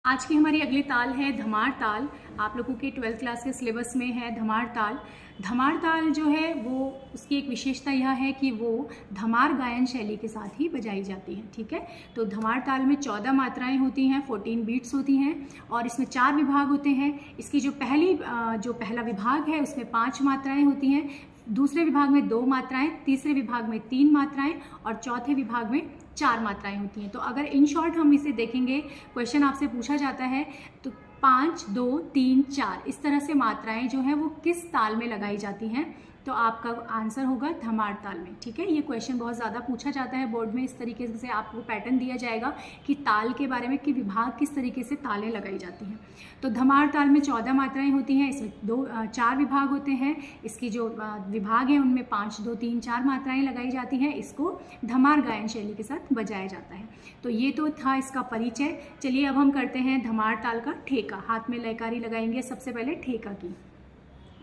आज की हमारी अगली ताल है धमार ताल। आप लोगों के 12th क्लास के सिलेबस में है धमार ताल। धमार ताल जो है वो उसकी एक विशेषता यह है कि वो धमार गायन शैली के साथ ही बजाई जाती है। ठीक है, तो धमार ताल में 14 मात्राएं होती हैं, 14 बीट्स होती हैं और इसमें 4 विभाग होते हैं। इसकी जो पहला विभाग है उसमें 5 मात्राएं होती हैं, दूसरे विभाग में 2 मात्राएं, तीसरे विभाग में 3 मात्राएं और चौथे विभाग में 4 मात्राएं होती हैं। तो अगर इन शॉर्ट हम इसे देखेंगे, क्वेश्चन आपसे पूछा जाता है तो 5, 2, 3, 4 इस तरह से मात्राएं जो हैं वो किस ताल में लगाई जाती हैं, तो आपका आंसर होगा धमार ताल में। ठीक है, ये क्वेश्चन बहुत ज़्यादा पूछा जाता है बोर्ड में। इस तरीके से आपको पैटर्न दिया जाएगा कि ताल के बारे में कि विभाग किस तरीके से तालें लगाई जाती हैं। तो धमार ताल में 14 मात्राएं होती हैं, इसमें 4 विभाग होते हैं। इसकी जो विभाग हैं उनमें 5, 2, 3, 4 मात्राएं लगाई जाती हैं। इसको धमार गायन शैली के साथ बजाया जाता है। तो ये तो था इसका परिचय। चलिए अब हम करते हैं धमार ताल का ठेका। हाथ में लयकारी लगाएंगे सबसे पहले ठेका की।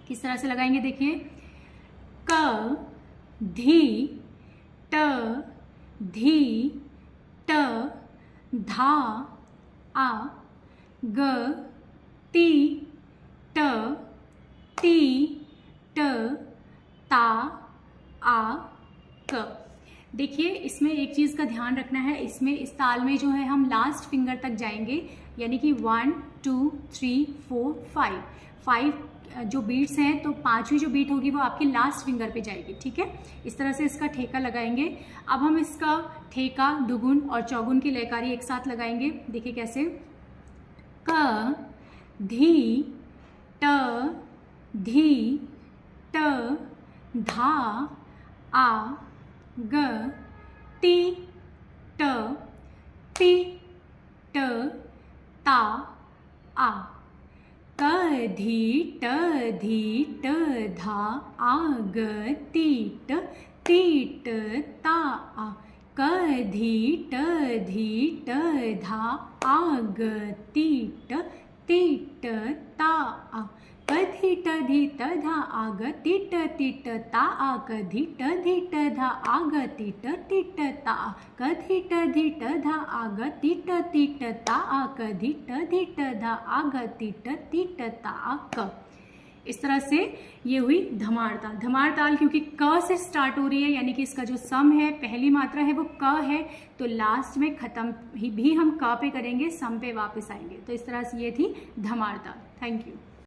किस तरह से लगाएंगे देखिए, क धी ट धी ट धा आ ग ती ट ती ट ता आ क। देखिए इसमें एक चीज़ का ध्यान रखना है, इसमें इस ताल में जो है हम लास्ट फिंगर तक जाएंगे, यानी कि 1, 2, 3, 4, 5 जो बीट्स हैं, तो 5वीं जो बीट होगी वो आपकी लास्ट फिंगर पे जाएगी। ठीक है, इस तरह से इसका ठेका लगाएंगे। अब हम इसका ठेका दुगुन और चौगुन की लयकारी एक साथ लगाएंगे। देखिए कैसे, क धी ट धी ट धा आ ग ती ट ती ट ता आ। क धी ट धा आ ग ती ट ता आ। क धी ट धा आ ग ती ट ता आ। क धी ट धा आ ग ती ट ता आ। क धी ट धा आ ग ती ट ता आ। क धी ट धा आ ग ती ट ता आ। क धी ट धा आ ग ती ट ता आ क। इस तरह से ये हुई धमार ताल। धमार ताल क्योंकि क से स्टार्ट हो रही है, यानी कि इसका जो सम है, पहली मात्रा है वो क है, तो लास्ट में खत्म भी हम क पे करेंगे, सम पे वापस आएंगे। तो इस तरह से ये थी धमार ताल। Thank you.